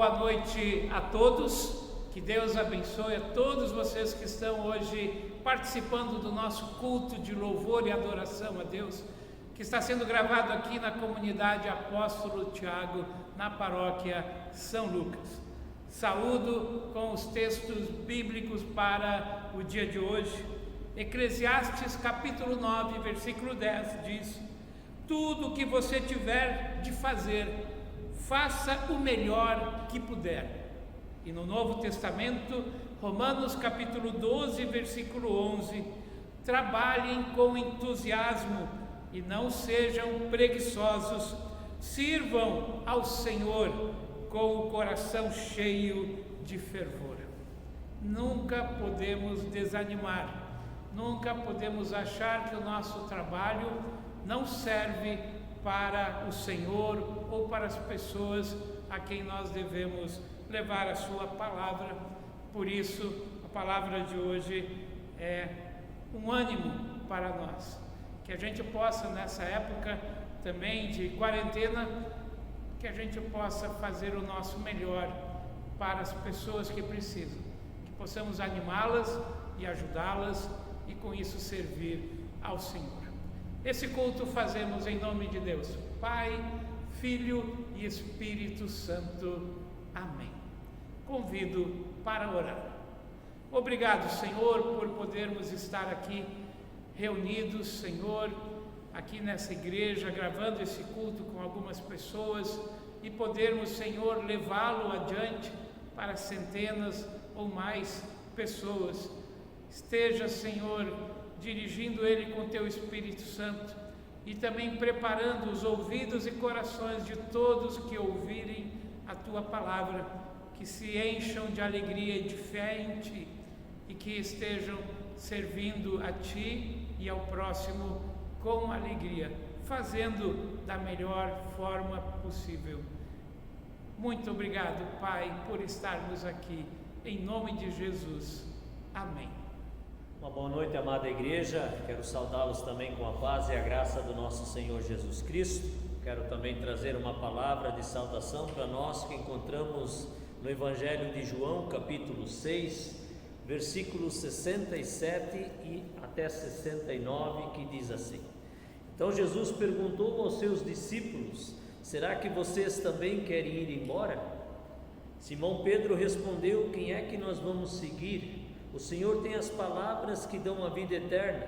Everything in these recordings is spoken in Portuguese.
boa noite a todos, que Deus abençoe a todos vocês que estão hoje participando do nosso culto de louvor e adoração a Deus, que está sendo gravado aqui na comunidade Apóstolo Tiago, na paróquia São Lucas. Saúdo com os textos bíblicos para o dia de hoje. Eclesiastes capítulo 9, versículo 10 diz: tudo o que você tiver de fazer, faça o melhor que puder. E no Novo Testamento, Romanos capítulo 12, versículo 11: trabalhem com entusiasmo e não sejam preguiçosos, sirvam ao Senhor com o coração cheio de fervor. Nunca podemos desanimar, nunca podemos achar que o nosso trabalho não serve para o Senhor ou para as pessoas a quem nós devemos levar a sua palavra. Por isso, a palavra de hoje é um ânimo para nós, que a gente possa, nessa época também de quarentena, que a gente possa fazer o nosso melhor para as pessoas que precisam, que possamos animá-las e ajudá-las e com isso servir ao Senhor. Esse culto fazemos em nome de Deus, Pai, Filho e Espírito Santo. Amém. Convido para orar. Obrigado, Senhor, por podermos estar aqui reunidos, Senhor, aqui nessa igreja, gravando esse culto com algumas pessoas e podermos, Senhor, levá-lo adiante para centenas ou mais pessoas. Esteja, Senhor, dirigindo ele com teu Espírito Santo e também preparando os ouvidos e corações de todos que ouvirem a tua palavra, que se encham de alegria e de fé em ti e que estejam servindo a ti e ao próximo com alegria, fazendo da melhor forma possível. Muito obrigado, Pai, por estarmos aqui, em nome de Jesus. Amém. Uma boa noite, amada igreja. Quero saudá-los também com a paz e a graça do nosso Senhor Jesus Cristo. Quero também trazer uma palavra de saudação para nós que encontramos no Evangelho de João, capítulo 6, versículos 67 e até 69, que diz assim: então Jesus perguntou aos seus discípulos: será que vocês também querem ir embora? Simão Pedro respondeu: quem é que nós vamos seguir? O Senhor tem as palavras que dão a vida eterna,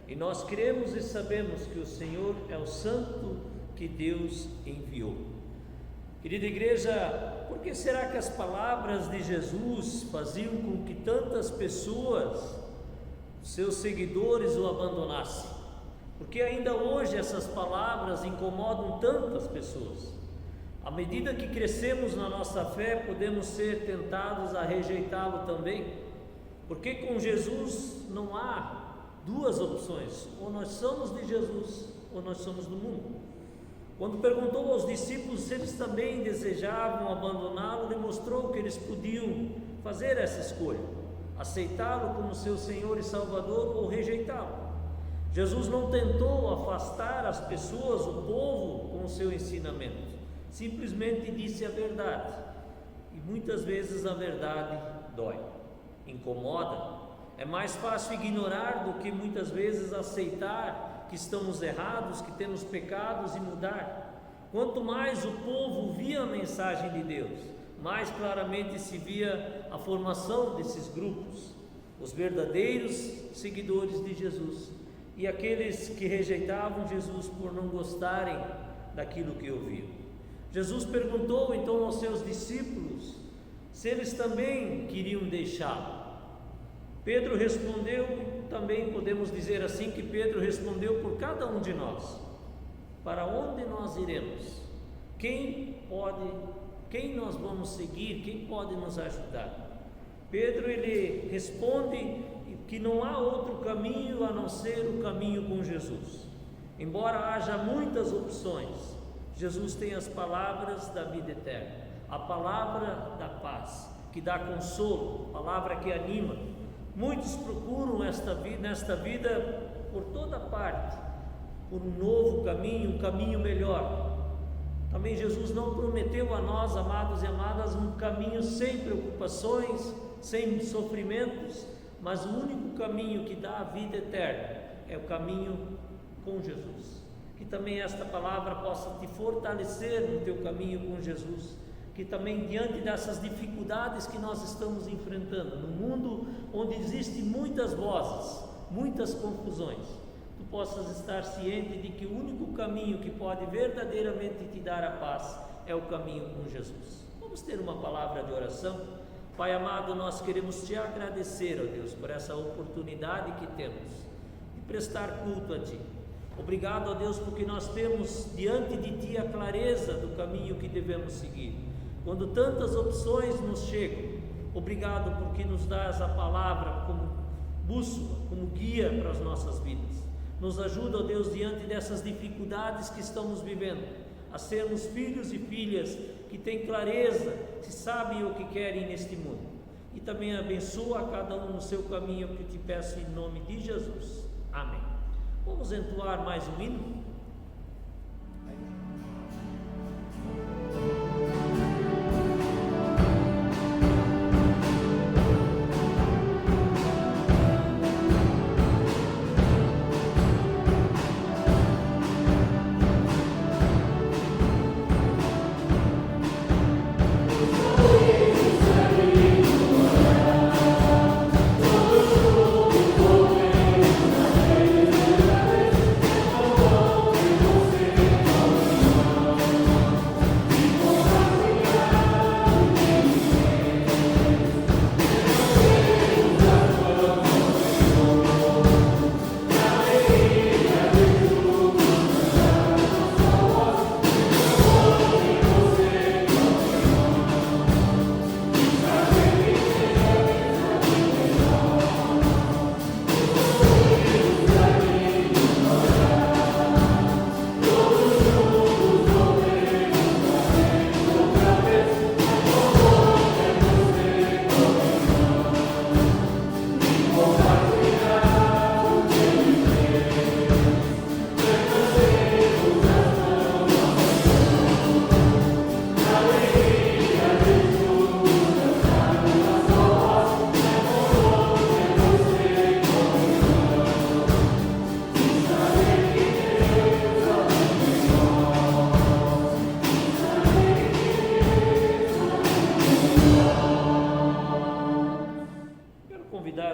e nós cremos e sabemos que o Senhor é o Santo que Deus enviou. Querida igreja, por que será que as palavras de Jesus faziam com que tantas pessoas, seus seguidores, o abandonassem? Porque ainda hoje essas palavras incomodam tantas pessoas. À medida que crescemos na nossa fé, podemos ser tentados a rejeitá-lo também. Porque com Jesus não há duas opções: ou nós somos de Jesus ou nós somos do mundo. Quando perguntou aos discípulos se eles também desejavam abandoná-lo, demonstrou que eles podiam fazer essa escolha: aceitá-lo como seu Senhor e Salvador ou rejeitá-lo. Jesus não tentou afastar as pessoas, o povo, com o seu ensinamento, simplesmente disse a verdade. E muitas vezes a verdade dói, incomoda. É mais fácil ignorar do que muitas vezes aceitar que estamos errados, que temos pecados e mudar. Quanto mais o povo via a mensagem de Deus, mais claramente se via a formação desses grupos, os verdadeiros seguidores de Jesus e aqueles que rejeitavam Jesus por não gostarem daquilo que ouviam. Jesus perguntou então aos seus discípulos se eles também queriam deixá-lo. Pedro respondeu, também podemos dizer assim, que Pedro respondeu por cada um de nós: para onde nós iremos? Quem nós vamos seguir? Quem pode nos ajudar? Pedro, ele responde que não há outro caminho a não ser o caminho com Jesus. Embora haja muitas opções, Jesus tem as palavras da vida eterna, a palavra da paz, que dá consolo, a palavra que anima. Muitos procuram nesta vida por toda parte, por um novo caminho, um caminho melhor. Amém. Jesus não prometeu a nós, amados e amadas, um caminho sem preocupações, sem sofrimentos, mas o único caminho que dá a vida eterna é o caminho com Jesus. Que também esta palavra possa te fortalecer no teu caminho com Jesus, que também diante dessas dificuldades que nós estamos enfrentando, no mundo onde existem muitas vozes, muitas confusões, tu possas estar ciente de que o único caminho que pode verdadeiramente te dar a paz é o caminho com Jesus. Vamos ter uma palavra de oração. Pai amado, nós queremos te agradecer, ó Deus, por essa oportunidade que temos de prestar culto a Ti. Obrigado, ó Deus, porque nós temos diante de Ti a clareza do caminho que devemos seguir. Quando tantas opções nos chegam, obrigado porque nos dás a palavra como bússola, como guia para as nossas vidas. Nos ajuda, ó Deus, diante dessas dificuldades que estamos vivendo, a sermos filhos e filhas que têm clareza, que sabem o que querem neste mundo. E também abençoa a cada um no seu caminho, que eu te peço em nome de Jesus. Amém. Vamos entoar mais um hino?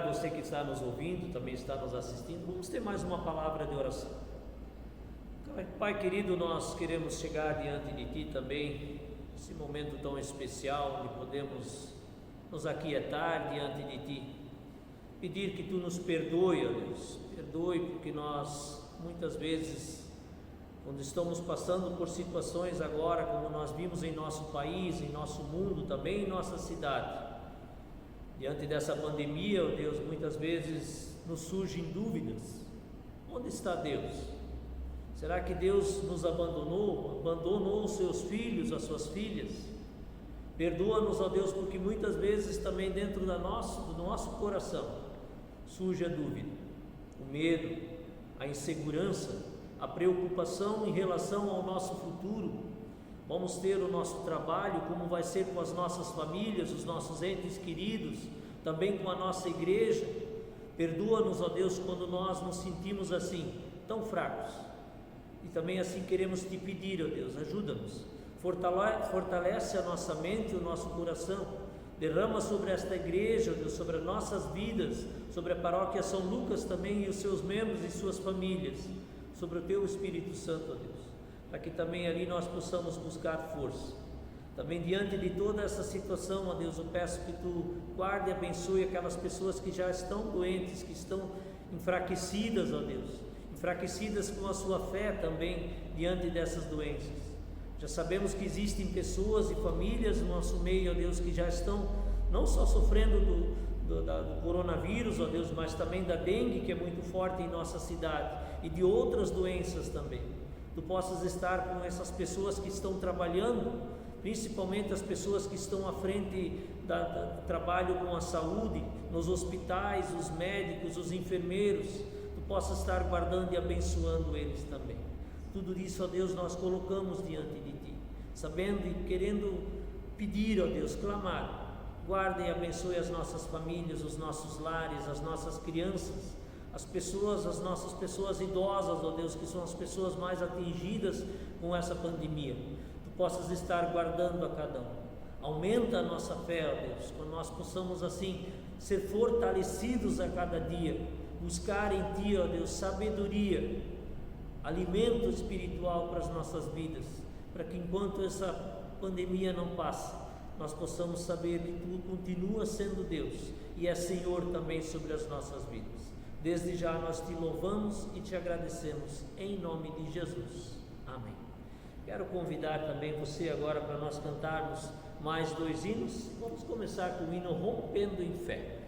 Você que está nos ouvindo, também está nos assistindo, vamos ter mais uma palavra de oração. Pai querido, nós queremos chegar diante de Ti também, nesse momento tão especial, onde podemos nos aquietar diante de Ti, pedir que Tu nos perdoe, ó Deus, perdoe porque nós, muitas vezes, quando estamos passando por situações agora, como nós vimos em nosso país, em nosso mundo, também em nossa cidade, diante dessa pandemia, ó Deus, muitas vezes nos surgem dúvidas. Onde está Deus? Será que Deus nos abandonou os seus filhos, as suas filhas? Perdoa-nos, ó Deus, porque muitas vezes também dentro do nosso coração surge a dúvida, o medo, a insegurança, a preocupação em relação ao nosso futuro. Vamos ter o nosso trabalho, como vai ser com as nossas famílias, os nossos entes queridos, também com a nossa igreja. Perdoa-nos, ó Deus, quando nós nos sentimos assim, tão fracos. E também assim queremos Te pedir, ó Deus, ajuda-nos. Fortalece a nossa mente e o nosso coração. Derrama sobre esta igreja, ó Deus, sobre as nossas vidas, sobre a paróquia São Lucas também e os seus membros e suas famílias, sobre o Teu Espírito Santo, ó Deus, para que também ali nós possamos buscar força. Também diante de toda essa situação, ó Deus, eu peço que Tu guarde e abençoe aquelas pessoas que já estão doentes, que estão enfraquecidas, ó Deus, enfraquecidas com a sua fé também diante dessas doenças. Já sabemos que existem pessoas e famílias no nosso meio, ó Deus, que já estão não só sofrendo do coronavírus, ó Deus, mas também da dengue, que é muito forte em nossa cidade, e de outras doenças também. Tu possas estar com essas pessoas que estão trabalhando, principalmente as pessoas que estão à frente do trabalho com a saúde, nos hospitais, os médicos, os enfermeiros. Tu possas estar guardando e abençoando eles também. Tudo isso, ó Deus, nós colocamos diante de Ti. sabendo e querendo pedir, ó Deus, clamar. Guarde e abençoe as nossas famílias, os nossos lares, as nossas crianças, as nossas pessoas idosas, ó Deus, que são as pessoas mais atingidas com essa pandemia. Tu possas estar guardando a cada um. Aumenta a nossa fé, ó Deus, para nós possamos assim ser fortalecidos a cada dia, buscar em Ti, ó Deus, sabedoria, alimento espiritual para as nossas vidas, para que enquanto essa pandemia não passe, nós possamos saber que Tu continuas sendo Deus e é Senhor também sobre as nossas vidas. Desde já nós Te louvamos e Te agradecemos, em nome de Jesus. Amém. Quero convidar também você agora para nós cantarmos mais 2 hinos. Vamos começar com o hino Rompendo em Fé.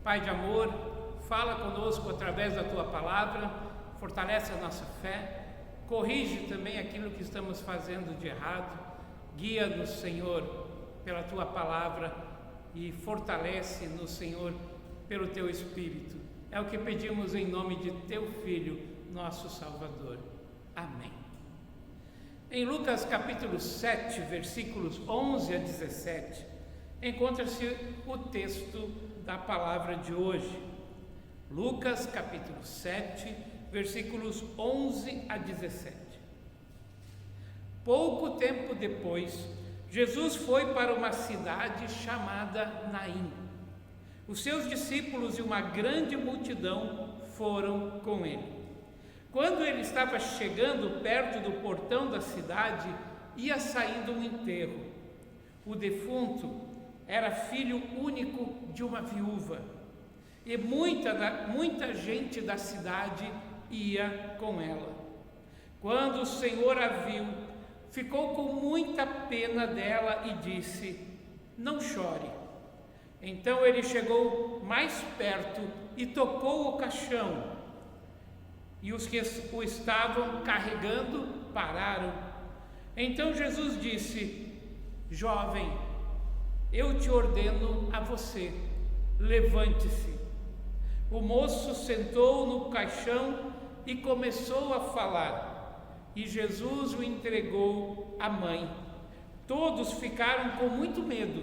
Pai de amor, fala conosco através da Tua palavra, fortalece a nossa fé, corrige também aquilo que estamos fazendo de errado, guia-nos, Senhor, pela Tua palavra e fortalece-nos, Senhor, pelo Teu Espírito. É o que pedimos em nome de Teu Filho, nosso Salvador. Amém. Em Lucas capítulo 7, versículos 11 a 17, encontra-se o texto da palavra de hoje. Lucas capítulo 7, versículos 11 a 17. Pouco tempo depois, Jesus foi para uma cidade chamada Naim. Os seus discípulos e uma grande multidão foram com ele. Quando ele estava chegando perto do portão da cidade, ia saindo um enterro. O defunto era filho único de uma viúva, e muita gente da cidade ia com ela. Quando o Senhor a viu, ficou com muita pena dela e disse: "Não chore." Então ele chegou mais perto e tocou o caixão. E os que o estavam carregando pararam. Então Jesus disse: "Jovem, eu te ordeno a você, levante-se." O moço sentou no caixão e começou a falar, e Jesus o entregou à mãe. Todos ficaram com muito medo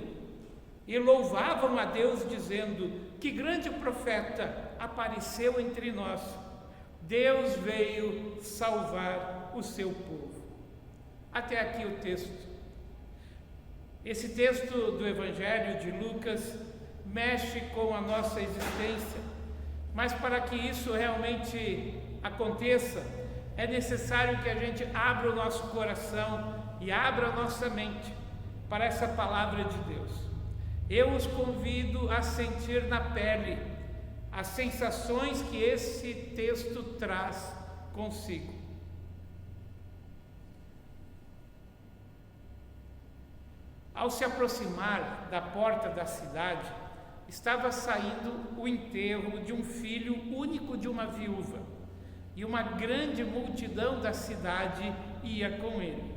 e louvavam a Deus, dizendo: "Que grande profeta apareceu entre nós! Deus veio salvar o seu povo." Até aqui o texto. Esse texto do Evangelho de Lucas mexe com a nossa existência, mas para que isso realmente aconteça, é necessário que a gente abra o nosso coração e abra a nossa mente para essa palavra de Deus. Eu os convido a sentir na pele as sensações que esse texto traz consigo. Ao se aproximar da porta da cidade, estava saindo o enterro de um filho único de uma viúva, e uma grande multidão da cidade ia com ele.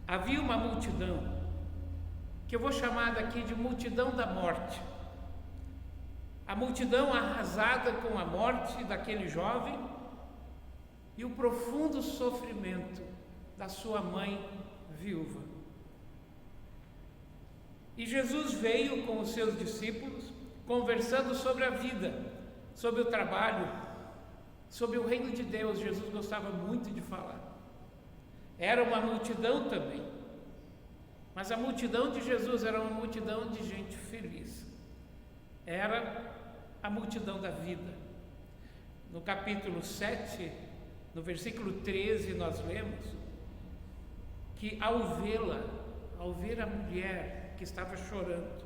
Havia uma multidão que eu vou chamar daqui de multidão da morte. A multidão arrasada com a morte daquele jovem e o profundo sofrimento da sua mãe viúva. E Jesus veio com os seus discípulos conversando sobre a vida, sobre o trabalho, sobre o reino de Deus. Jesus gostava muito de falar. Era uma multidão também, mas a multidão de Jesus era uma multidão de gente feliz. Era a multidão da vida. No capítulo 7, no versículo 13, nós lemos que ao ver a mulher que estava chorando,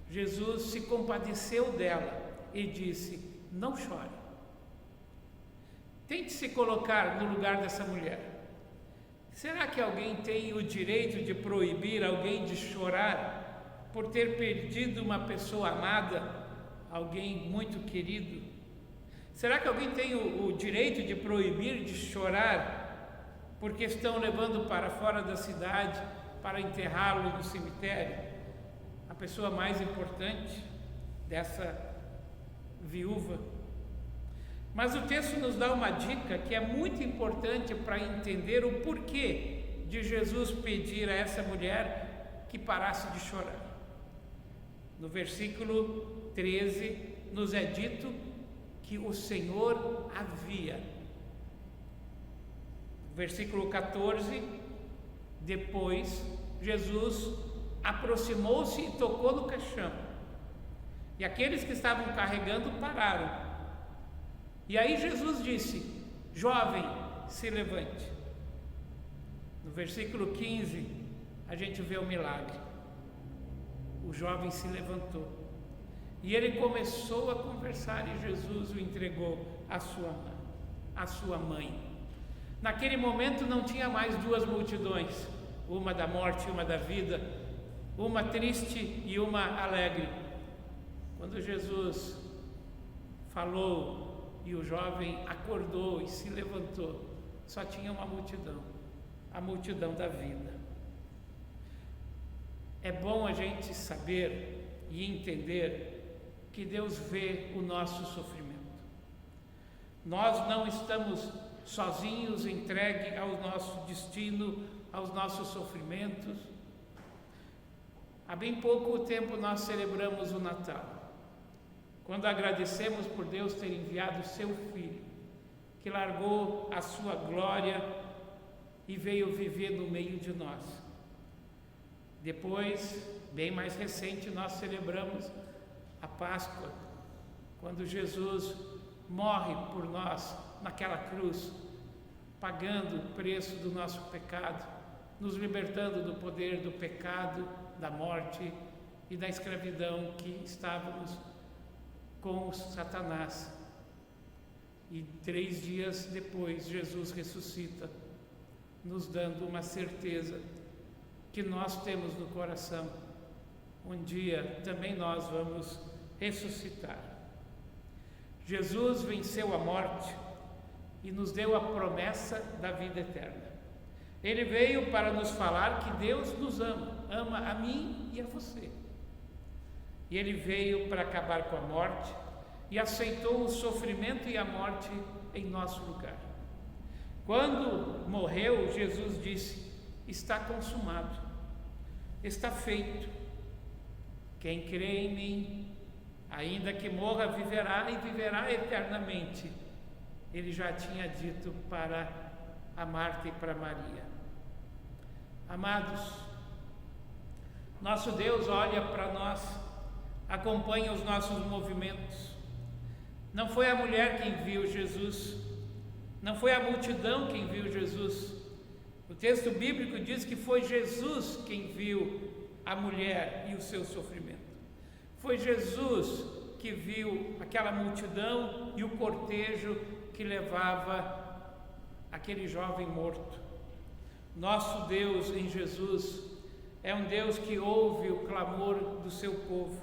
Jesus se compadeceu dela e disse: "Não chore." Tente se colocar no lugar dessa mulher. Será que alguém tem o direito de proibir alguém de chorar por ter perdido uma pessoa amada, alguém muito querido? Será que alguém tem o direito de proibir de chorar porque estão levando para fora da cidade para enterrá-lo no cemitério a pessoa mais importante dessa viúva? Mas o texto nos dá uma dica que é muito importante para entender o porquê de Jesus pedir a essa mulher que parasse de chorar. No versículo 13 nos é dito que o Senhor a via. Versículo 14, depois Jesus aproximou-se e tocou no caixão, e aqueles que estavam carregando pararam. E aí Jesus disse: "Jovem, se levante." No versículo 15 a gente vê o milagre. O jovem se levantou e ele começou a conversar, e Jesus o entregou à sua mãe. Naquele momento não tinha mais duas multidões, uma da morte e uma da vida, uma triste e uma alegre. Quando Jesus falou e o jovem acordou e se levantou, só tinha uma multidão, a multidão da vida. É bom a gente saber e entender que Deus vê o nosso sofrimento. Nós não estamos sozinhos, entregues ao nosso destino, aos nossos sofrimentos. Há bem pouco tempo nós celebramos o Natal, quando agradecemos por Deus ter enviado o seu Filho, que largou a sua glória e veio viver no meio de nós. Depois, bem mais recente, nós celebramos a Páscoa, quando Jesus morre por nós naquela cruz, pagando o preço do nosso pecado, nos libertando do poder do pecado, da morte e da escravidão que estávamos com Satanás. E 3 dias depois, Jesus ressuscita, nos dando uma certeza que nós temos no coração. Um dia também nós vamos ressuscitar. Jesus venceu a morte e nos deu a promessa da vida eterna. Ele veio para nos falar que Deus nos ama a mim e a você. E Ele veio para acabar com a morte e aceitou o sofrimento e a morte em nosso lugar. Quando morreu, Jesus disse: está consumado, está feito. Quem crê em mim, ainda que morra, viverá e viverá eternamente. Ele já tinha dito para a Marta e para Maria. Amados, nosso Deus olha para nós, acompanha os nossos movimentos. Não foi a mulher quem viu Jesus, não foi a multidão quem viu Jesus. O texto bíblico diz que foi Jesus quem viu a mulher e o seu sofrimento. Foi Jesus que viu aquela multidão e o cortejo que levava aquele jovem morto. Nosso Deus em Jesus é um Deus que ouve o clamor do seu povo.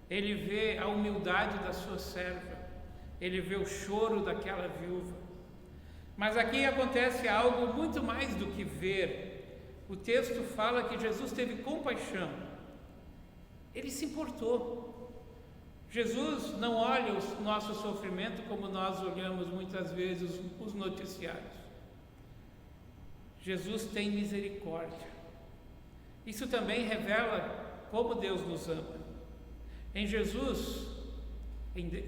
Ele vê a humildade da sua serva, ele vê o choro daquela viúva. Mas aqui acontece algo muito mais do que ver. O texto fala que Jesus teve compaixão, ele se importou. Jesus não olha o nosso sofrimento como nós olhamos muitas vezes os noticiários. Jesus tem misericórdia. Isso também revela como Deus nos ama.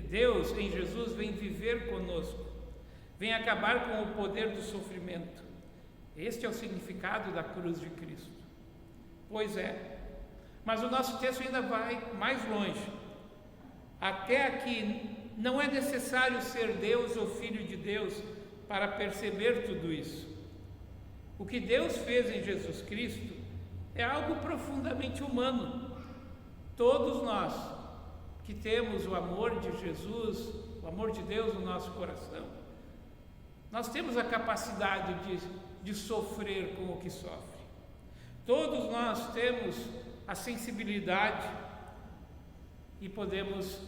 Deus em Jesus vem viver conosco, vem acabar com o poder do sofrimento. Este é o significado da cruz de Cristo. Pois é, mas o nosso texto ainda vai mais longe. Até aqui, não é necessário ser Deus ou Filho de Deus para perceber tudo isso. O que Deus fez em Jesus Cristo é algo profundamente humano. Todos nós que temos o amor de Jesus, o amor de Deus no nosso coração, nós temos a capacidade de sofrer com o que sofre. Todos nós temos a sensibilidade e podemos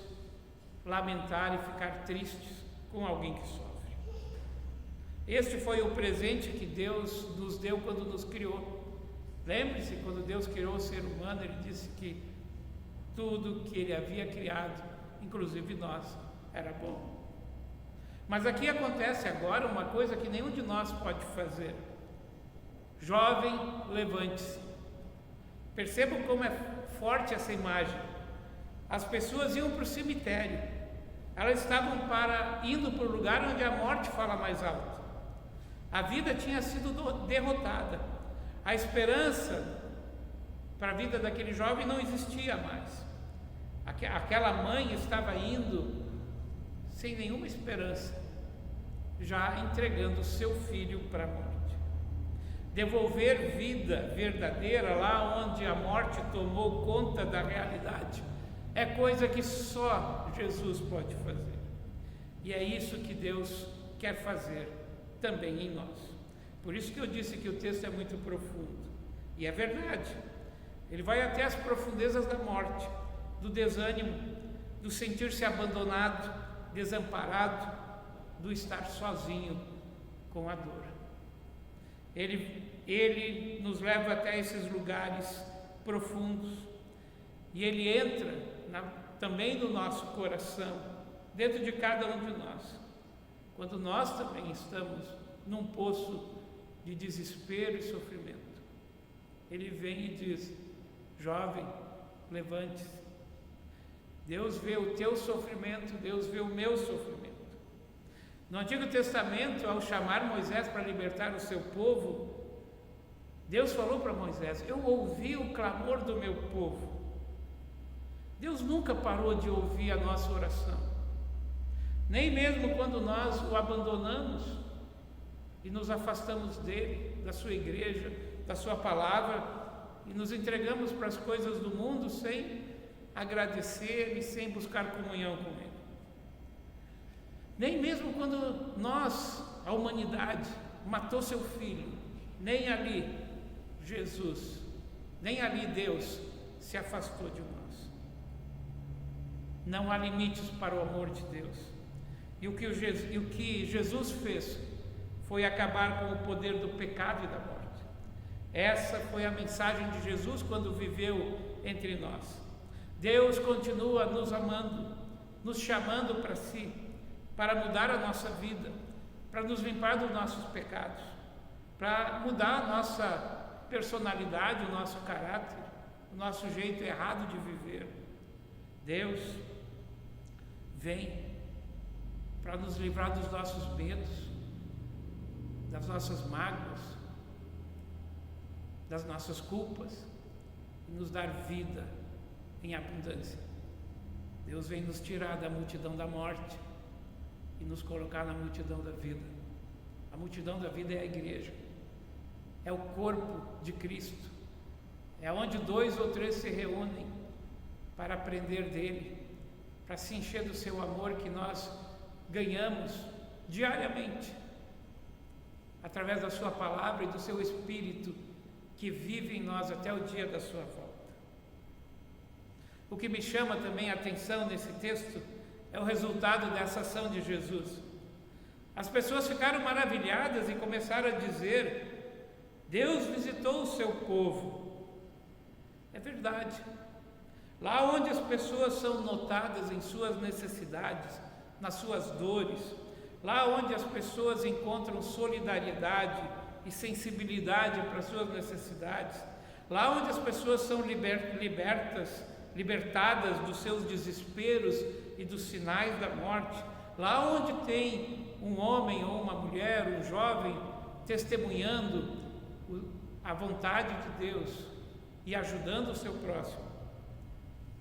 lamentar e ficar tristes com alguém que sofre. Este foi o presente que Deus nos deu quando nos criou. Lembre-se, quando Deus criou o ser humano, Ele disse que tudo que Ele havia criado, inclusive nós, era bom. Mas aqui acontece agora uma coisa que nenhum de nós pode fazer. Jovem, levante-se. Percebam como é forte essa imagem. As pessoas iam para o cemitério. Elas estavam indo para o lugar onde a morte fala mais alto. A vida tinha sido derrotada. A esperança para a vida daquele jovem não existia mais. Aquela mãe estava indo sem nenhuma esperança, já entregando seu filho para a morte. Devolver vida verdadeira lá onde a morte tomou conta da realidade é coisa que só Jesus pode fazer. E é isso que Deus quer fazer também em nós. Por isso que eu disse que o texto é muito profundo. E é verdade. Ele vai até as profundezas da morte, do desânimo, do sentir-se abandonado, desamparado, do estar sozinho com a dor. Ele nos leva até esses lugares profundos e Ele entra também no nosso coração, dentro de cada um de nós, quando nós também estamos num poço de desespero e sofrimento. Ele vem e diz: jovem, levante-se. Deus vê o teu sofrimento, Deus vê o meu sofrimento. No Antigo Testamento, ao chamar Moisés para libertar o seu povo, Deus falou para Moisés: eu ouvi o clamor do meu povo. Deus nunca parou de ouvir a nossa oração, nem mesmo quando nós o abandonamos e nos afastamos dele, da sua igreja, da sua palavra, e nos entregamos para as coisas do mundo sem agradecer e sem buscar comunhão com ele. Nem mesmo quando nós, a humanidade, matou seu filho, nem ali Jesus, nem ali Deus se afastou de nós. Não há limites para o amor de Deus. E o que Jesus fez foi acabar com o poder do pecado e da morte. Essa foi a mensagem de Jesus quando viveu entre nós. Deus continua nos amando, nos chamando para si, para mudar a nossa vida, para nos limpar dos nossos pecados, para mudar a nossa personalidade, o nosso caráter, o nosso jeito errado de viver. Deus vem para nos livrar dos nossos medos, das nossas mágoas, das nossas culpas e nos dar vida em abundância. Deus vem nos tirar da multidão da morte e nos colocar na multidão da vida. A multidão da vida é a igreja, é o corpo de Cristo, é onde 2 ou 3 se reúnem para aprender dele, para se encher do seu amor que nós ganhamos diariamente, através da sua palavra e do seu Espírito que vive em nós até o dia da sua volta. O que me chama também a atenção nesse texto é o resultado dessa ação de Jesus. As pessoas ficaram maravilhadas e começaram a dizer: Deus visitou o seu povo. É verdade. Lá onde as pessoas são notadas em suas necessidades, nas suas dores, lá onde as pessoas encontram solidariedade e sensibilidade para as suas necessidades, lá onde as pessoas são libertadas dos seus desesperos e dos sinais da morte, lá onde tem um homem ou uma mulher, um jovem, testemunhando a vontade de Deus e ajudando o seu próximo,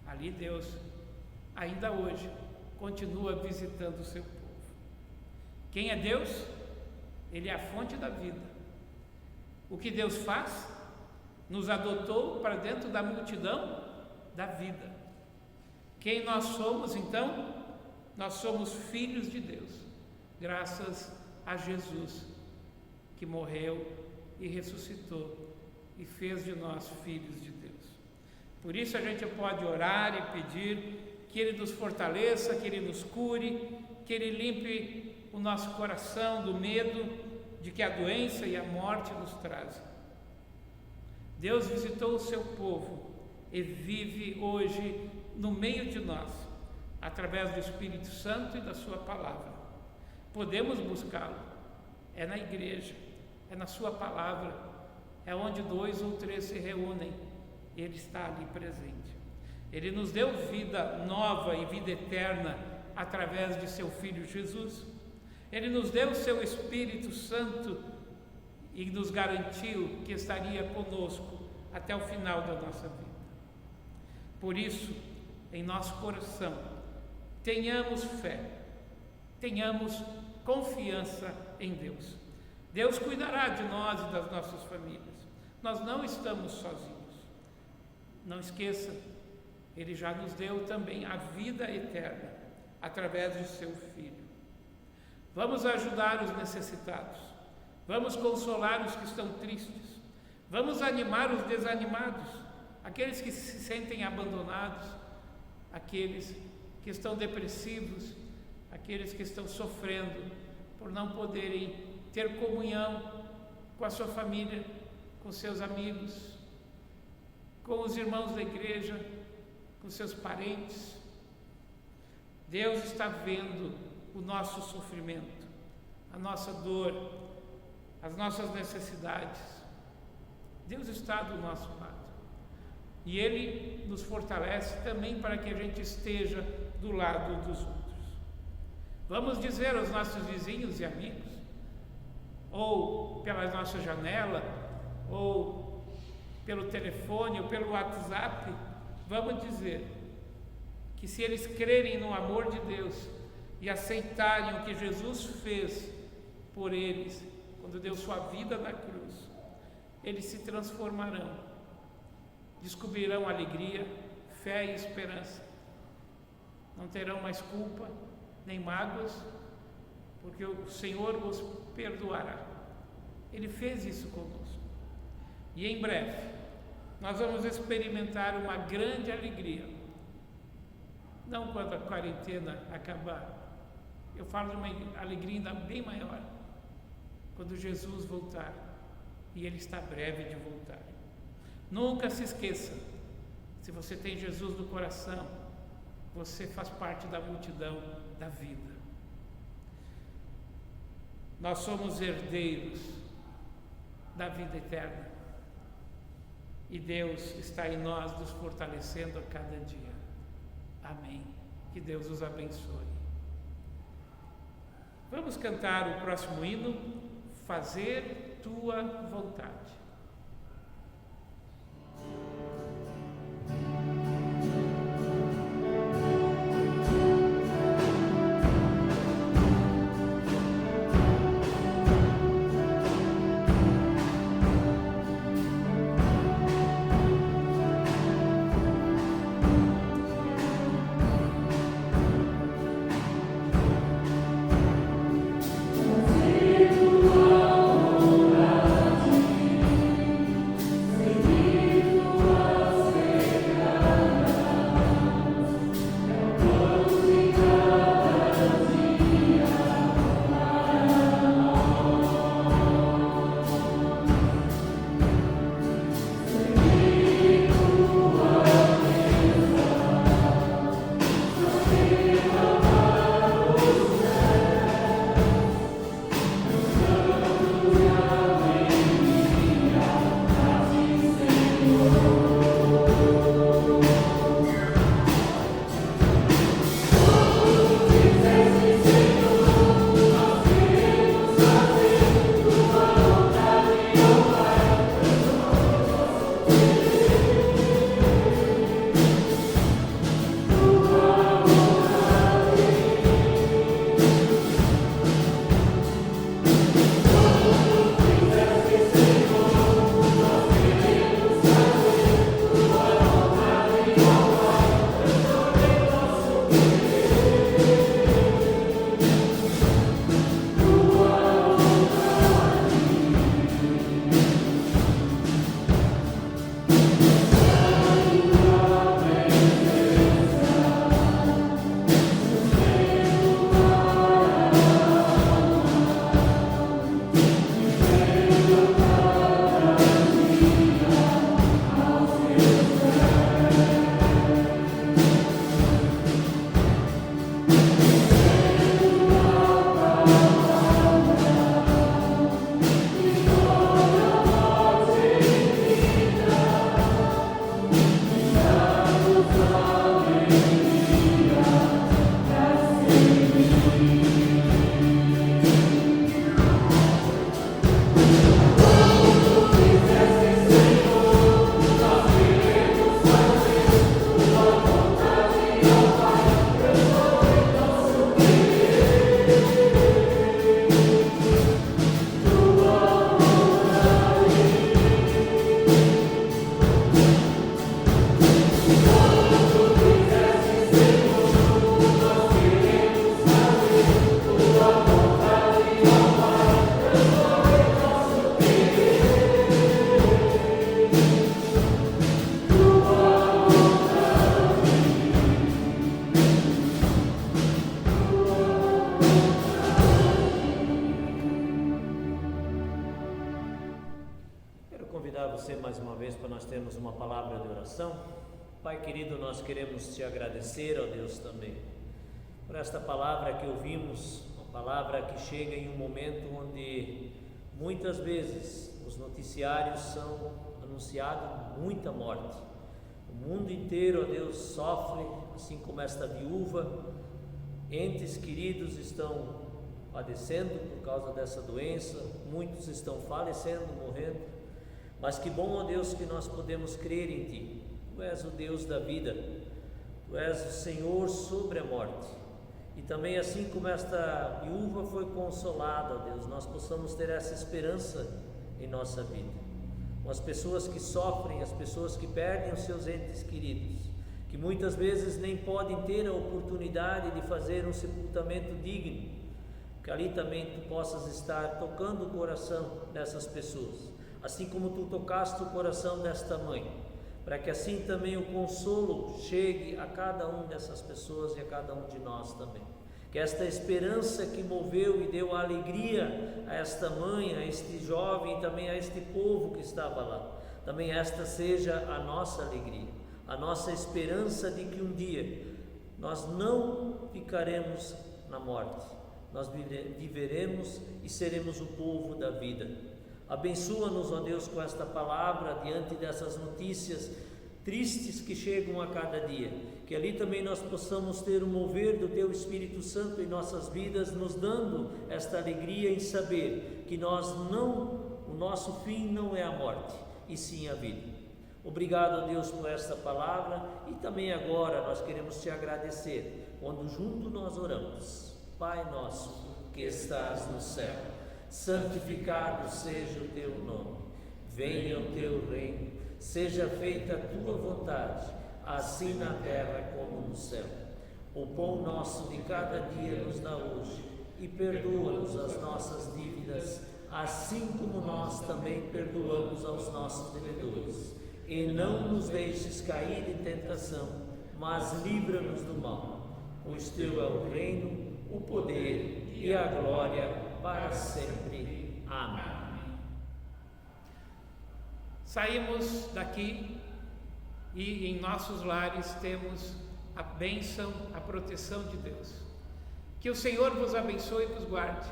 ali Deus, ainda hoje, continua visitando o seu povo. Quem é Deus? Ele é a fonte da vida. O que Deus faz? Nos adotou para dentro da multidão da vida. Quem nós somos então? Nós somos filhos de Deus, graças a Jesus, que morreu e ressuscitou e fez de nós filhos de Deus. Por isso a gente pode orar e pedir que Ele nos fortaleça, que Ele nos cure, que Ele limpe o nosso coração do medo de que a doença e a morte nos trazem. Deus visitou o seu povo e vive hoje no meio de nós, através do Espírito Santo e da sua palavra. Podemos buscá-lo, é na igreja, é na sua palavra, é onde 2 ou 3 se reúnem, Ele está ali presente. Ele nos deu vida nova e vida eterna através de seu Filho Jesus. Ele nos deu o seu Espírito Santo e nos garantiu que estaria conosco até o final da nossa vida. Por isso, em nosso coração, tenhamos fé, tenhamos confiança em Deus. Deus cuidará de nós e das nossas famílias. Nós não estamos sozinhos. Não esqueça, Ele já nos deu também a vida eterna através de seu Filho. Vamos ajudar os necessitados, vamos consolar os que estão tristes, vamos animar os desanimados, aqueles que se sentem abandonados, aqueles que que estão depressivos, aqueles que estão sofrendo por não poderem ter comunhão com a sua família, com seus amigos, com os irmãos da igreja, com seus parentes. Deus está vendo o nosso sofrimento, a nossa dor, as nossas necessidades. Deus está do nosso lado. E Ele nos fortalece também para que a gente esteja do lado dos outros. Vamos dizer aos nossos vizinhos e amigos, ou pela nossa janela, ou pelo telefone, ou pelo WhatsApp, vamos dizer que se eles crerem no amor de Deus e aceitarem o que Jesus fez por eles, quando deu sua vida na cruz, eles se transformarão, descobrirão alegria, fé e esperança. Não terão mais culpa, nem mágoas, porque o Senhor os perdoará. Ele fez isso conosco. E em breve, nós vamos experimentar uma grande alegria. Não quando a quarentena acabar. Eu falo de uma alegria ainda bem maior. Quando Jesus voltar. E Ele está breve de voltar. Nunca se esqueça. Se você tem Jesus no coração, você faz parte da multidão da vida. Nós somos herdeiros da vida eterna. E Deus está em nós nos fortalecendo a cada dia. Amém. Que Deus os abençoe. Vamos cantar o próximo hino, Fazer Tua Vontade. convidar você mais uma vez para nós termos uma palavra de oração. Pai querido, nós queremos te agradecer, ó Deus, também por esta palavra que ouvimos, uma palavra que chega em um momento onde muitas vezes os noticiários são anunciados muita morte. O mundo inteiro, ó Deus, sofre, assim como esta viúva. Entes queridos estão padecendo por causa dessa doença, muitos estão falecendo, morrendo. Mas que bom, ó Deus, que nós podemos crer em Ti. Tu és o Deus da vida, Tu és o Senhor sobre a morte. E também, assim como esta viúva foi consolada, ó Deus, nós possamos ter essa esperança em nossa vida. Com as pessoas que sofrem, as pessoas que perdem os seus entes queridos, que muitas vezes nem podem ter a oportunidade de fazer um sepultamento digno, que ali também Tu possas estar tocando o coração dessas pessoas, assim como Tu tocaste o coração desta mãe, para que assim também o consolo chegue a cada um dessas pessoas e a cada um de nós também. Que esta esperança que moveu e deu alegria a esta mãe, a este jovem e também a este povo que estava lá, também esta seja a nossa alegria, a nossa esperança de que um dia nós não ficaremos na morte, nós viveremos e seremos o povo da vida. Abençoa-nos, ó Deus, com esta palavra diante dessas notícias tristes que chegam a cada dia, que ali também nós possamos ter o mover do Teu Espírito Santo em nossas vidas, nos dando esta alegria em saber que o nosso fim não é a morte, e sim a vida. Obrigado, ó Deus, por esta palavra, e também agora nós queremos Te agradecer, quando junto nós oramos. Pai nosso, que estás no céu, santificado seja o Teu nome, venha o Teu reino, seja feita a Tua vontade, assim na terra como no céu. O pão nosso de cada dia nos dá hoje, e perdoa-nos as nossas dívidas, assim como nós também perdoamos aos nossos devedores. E não nos deixes cair em tentação, mas livra-nos do mal. Pois Teu é o reino, o poder e a glória para sempre. Amém. Saímos daqui e em nossos lares temos a bênção, a proteção de Deus. Que o Senhor vos abençoe e vos guarde.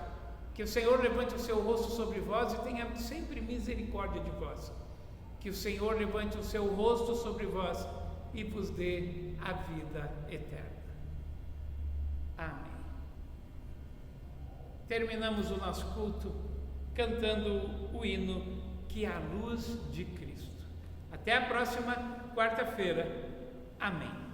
Que o Senhor levante o seu rosto sobre vós e tenha sempre misericórdia de vós. Que o Senhor levante o seu rosto sobre vós e vos dê a vida eterna. Amém. Terminamos o nosso culto cantando o hino Que é a Luz de Cristo. Até a próxima quarta-feira. Amém.